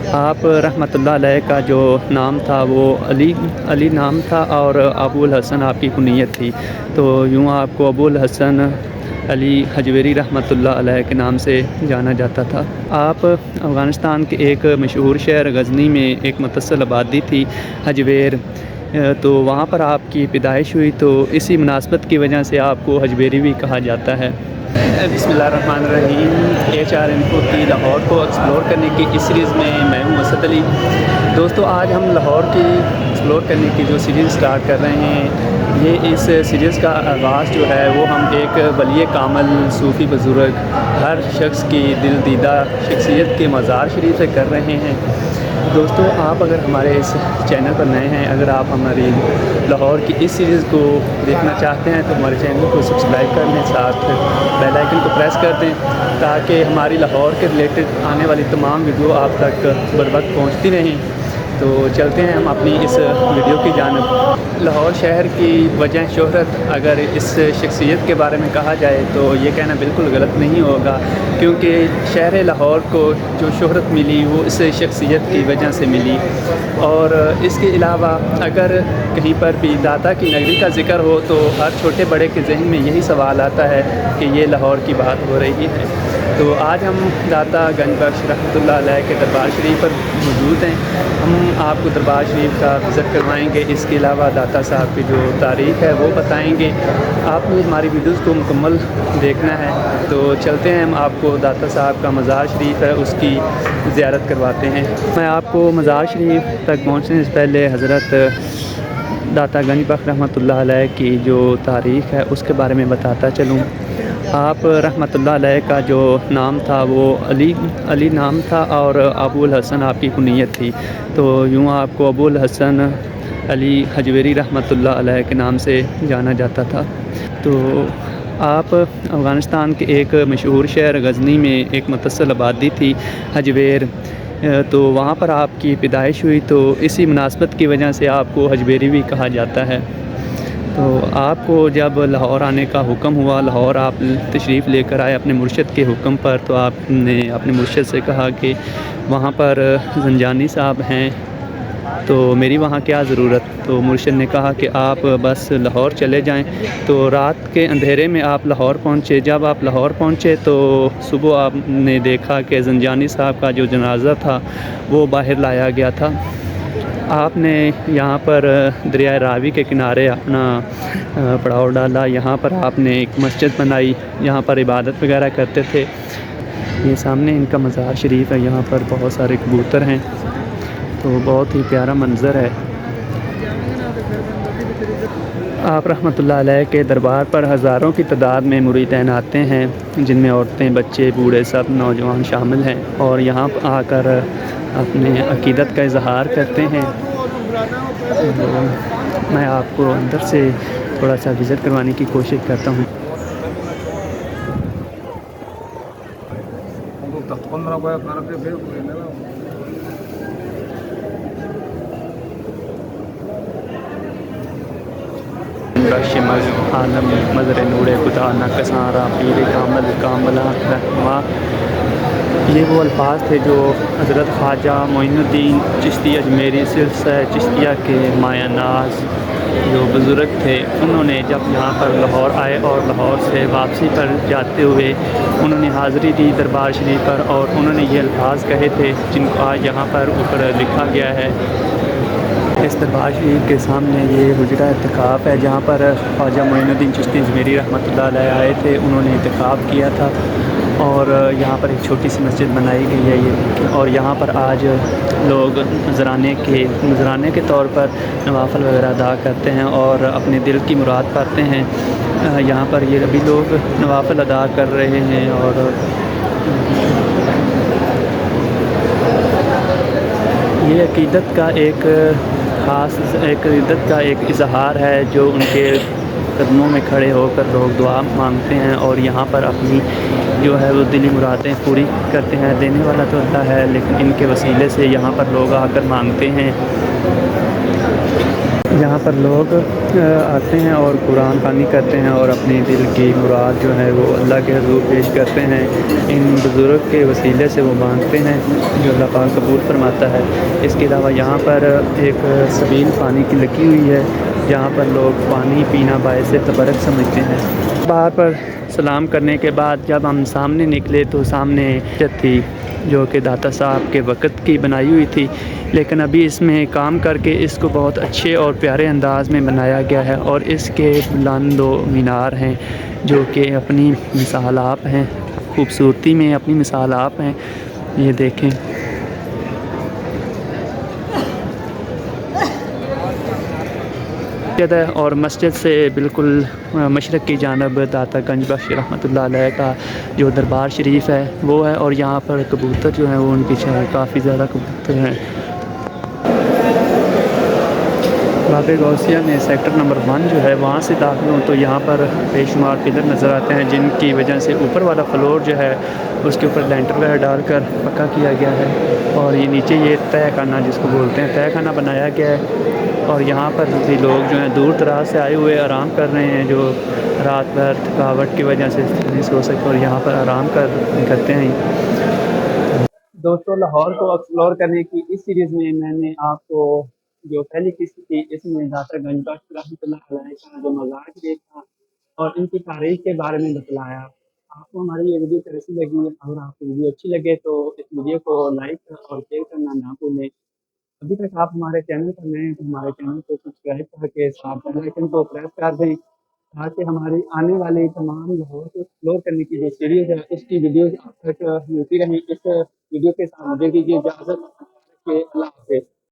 आप रहमतुल्लाह अलैह का जो नाम था वो अली अली नाम था और अबुल हसन आपकी कुनियत थी। तो यूँ आपको अबुल हसन अली हजवेरी रहमतुल्लाह अलैह के नाम से जाना जाता था। आप अफ़गानिस्तान के एक मशहूर शहर गज़नी में एक मुतस्सिल आबादी थी हजवेर, तो वहाँ पर आपकी पैदाइश हुई, तो इसी मुनासबत की वजह से आपको हजवेरी भी कहा जाता है। बिस्मिल्लाहिर्रहमानिर्रहीम। HR इन्फो की लाहौर को एक्सप्लोर करने की इस सीरीज़ में मैं हूँ असद अली। दोस्तों, आज हम लाहौर की एक्सप्लोर करने की जो सीरीज़ स्टार्ट कर रहे हैं, ये इस सीरीज़ का आगाज़ जो है वो हम एक वली कामिल सूफ़ी बुज़ुर्ग, हर शख्स की दिल दीदा शख्सियत के मज़ार शरीफ से कर रहे हैं। दोस्तों, आप अगर हमारे इस चैनल पर नए हैं, अगर आप हमारी लाहौर की इस सीरीज़ को देखना चाहते हैं तो हमारे चैनल को सब्सक्राइब कर लें, साथ बेल आइकन को प्रेस कर दें ताकि हमारी लाहौर के रिलेटेड आने वाली तमाम वीडियो आप तक बर वक्त पहुँचती रहें। तो चलते हैं हम अपनी इस वीडियो की जानिब। लाहौर शहर की वजह शोहरत अगर इस शख्सियत के बारे में कहा जाए तो ये कहना बिल्कुल गलत नहीं होगा, क्योंकि शहर लाहौर को जो शोहरत मिली वो इस शख्सियत की वजह से मिली। और इसके अलावा अगर कहीं पर भी दाता की नगरी का ज़िक्र हो तो हर छोटे बड़े के जहन में यही सवाल आता है कि ये लाहौर की बात हो रही है। तो आज हम दाता गंज बख्श रहमतुल्लाह अलैह के दरबार शरीफ पर मौजूद हैं। हम आपको दरबार शरीफ का विज़िट करवाएंगे, इसके अलावा दाता साहब की जो तारीख़ है वो बताएंगे। आपने हमारी वीडियोज़ को मुकम्मल देखना है। तो चलते हैं, हम आपको दाता साहब का मज़ार शरीफ है उसकी ज़ियारत करवाते हैं। मैं आपको मज़ार शरीफ तक पहुँचने से पहले हज़रत दाता गंज बख्श रहमतुल्लाह अलैह की जो तारीख़ है उसके बारे में बताता चलूँ। आप रहमतुल्लाह अलैह का जो नाम था वो अली नाम था और अबुल हसन आपकी कुनियत थी। तो यूँ आपको अबुल हसन अली हजवेरी रहमतुल्लाह अलैह के नाम से जाना जाता था। तो आप अफ़गानिस्तान के एक मशहूर शहर गज़नी में एक मुतस्सिल आबादी थी हजवेर, तो वहाँ पर आपकी पैदाइश हुई, तो इसी मुनासबत की वजह से आपको हजवेरी भी कहा जाता है। तो आपको जब लाहौर आने का हुक्म हुआ, लाहौर आप तशरीफ़ लेकर आए अपने मुर्शिद के हुक्म पर, तो आपने अपने मुर्शिद से कहा कि वहाँ पर ज़ंजानी साहब हैं, तो मेरी वहाँ क्या ज़रूरत। तो मुर्शिद ने कहा कि आप बस लाहौर चले जाएं। तो रात के अंधेरे में आप लाहौर पहुँचे। जब आप लाहौर पहुँचे तो सुबह आपने देखा कि ज़ंजानी साहब का जो जनाज़ा था वो बाहर लाया गया था। आपने यहाँ पर दरिया रावी के किनारे अपना पड़ाव डाला। यहाँ पर आपने एक मस्जिद बनाई, यहाँ पर इबादत वगैरह करते थे। ये सामने इनका मज़ार शरीफ है, यहाँ पर बहुत सारे कबूतर हैं, तो बहुत ही प्यारा मंज़र है। आप रहमतुल्लाह अलैह के दरबार पर हज़ारों की तादाद में मुरीदैन आते हैं, जिनमें औरतें, बच्चे, बूढ़े, सब नौजवान शामिल हैं और यहाँ आकर अपने अक़ीदत का इज़हार करते हैं। तो मैं आपको अंदर से थोड़ा सा विज़िट करवाने की कोशिश करता हूँ। आलम मज़र नूरे खुदा न कसारा पीर कामल कामला रहमा, ये वो अल्फाज थे जो हज़रत ख्वाजा मोइनुद्दीन चिश्ती अजमेरी सिलसिला चिश्तिया के माया नाज जो बुज़ुर्ग थे, उन्होंने जब यहाँ पर लाहौर आए और लाहौर से वापसी पर जाते हुए उन्होंने हाज़िरी दी दरबार शरीफ पर, और उन्होंने ये अल्फाज कहे थे जिनको आज यहाँ पर ऊपर लिखा गया है। इस दरबार शरीफ के सामने ये हुजरा इत्तिकाफ़ है, जहाँ पर ख्वाजा मोइनुद्दीन चिश्ती अजमेरी रहमतुल्लाह अलैह आए थे। उन्होंने इत्तिकाफ़ किया था और यहाँ पर एक छोटी सी मस्जिद बनाई गई है ये, और यहाँ पर आज लोग नजराने के तौर पर नवाफ़िल वगैरह अदा करते हैं और अपने दिल की मुराद पाते हैं। यहाँ पर ये अभी लोग नवाफ़िल अदा कर रहे हैं और ये अक़ीदत का एक इज़हार है जो उनके कदमों में खड़े होकर लोग दुआ मांगते हैं और यहाँ पर अपनी जो है वो दिली मुरादें पूरी करते हैं। देने वाला तो अल्लाह है, लेकिन इनके वसीले से यहाँ पर लोग आकर मांगते हैं। यहाँ पर लोग आते हैं और कुरान ख़वानी करते हैं और अपनी दिल की मुराद जो है वो अल्लाह के हज़ूर पेश करते हैं। इन बुज़ुर्ग के वसीले से वो मांगते हैं जो अल्लाह पाक कबूल फ़रमाता है। इसके अलावा यहाँ पर एक सबील पानी की लगी हुई है, जहाँ पर लोग पानी पीना बाइस तबरक समझते हैं। बाहर पर सलाम करने के बाद जब हम सामने निकले तो सामने मस्जिद थी जो कि दाता साहब के वक़्त की बनाई हुई थी, लेकिन अभी इसमें काम करके इसको बहुत अच्छे और प्यारे अंदाज़ में बनाया गया है और इसके बुलंद दो मीनार हैं जो कि अपनी मिसाल आप हैं, खूबसूरती में अपनी मिसाल आप हैं। ये देखें। मस्जिद है और मस्जिद से बिल्कुल मशरक़ की जानब दाता गंज बख्श रहमतुल्लाह अलैह का जो दरबार शरीफ है वो है और यहाँ पर कबूतर जो हैं वो उनकी काफ़ी ज़्यादा कबूतर हैं। बाबे गौसिया में सेक्टर नंबर 1 जो है वहाँ से दाखिल हों तो यहाँ पर बेशुमार पिलर नज़र आते हैं, जिनकी वजह से ऊपर वाला फ्लोर जो है उसके ऊपर लेंटर वगैरह डालकर पक्का किया गया है और ये नीचे ये तय खाना जिसको बोलते हैं तय खाना बनाया गया है। और यहाँ पर भी लोग जो हैं दूर दराज से आए हुए आराम कर रहे हैं, जो रात भर थकावट की वजह से नहीं सो सके और यहाँ पर आराम करते हैं। दोस्तों, लाहौर को एक्सप्लोर करने की इस सीरीज़ में मैंने आपको जो पहली किस्त थी इसमें दाता गंज बख्श रहमतुल्लाह अलैह का जो मज़ार देखा और इनकी तारीख के बारे में बतलाया। आपको हमारी ये वीडियो कैसी लगी? अगर आपको वीडियो अच्छी लगे तो इस वीडियो को लाइक और शेयर करना ना भूलें। अभी तक आप हमारे चैनल पर नए हैं तो हमारे चैनल को सब्सक्राइब करके साथ बेल आइकन को प्रेस कर दें, ताकि हमारी आने वाली तमाम लाहौर को एक्सप्लोर करने की जो सीरीज़ है उसकी वीडियोज़ आप तक मिलती रहें। इस वीडियो के साथ मुझे दीजिए इजाज़त। अल्लाह हाफ़िज़।